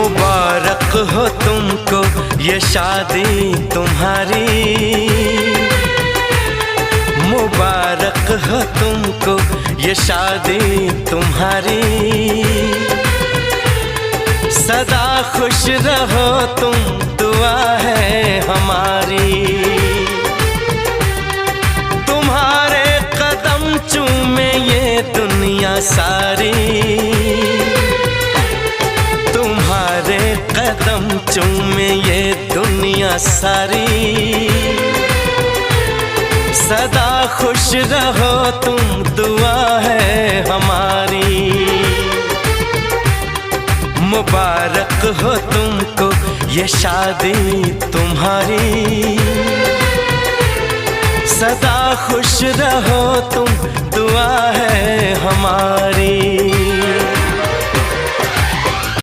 मुबारक हो तुमको ये शादी तुम्हारी, मुबारक हो तुमको ये शादी तुम्हारी। सदा खुश रहो तुम, दुआ है हमारी। तुम्हारे कदम चूमे ये दुनिया सारी, तुम्हारे कदम चूमे ये दुनिया सारी। सदा खुश रहो तुम, दुआ है हमारी। मुबारक हो तुमको ये शादी तुम्हारी। सदा खुश रहो तुम, दुआ है हमारी।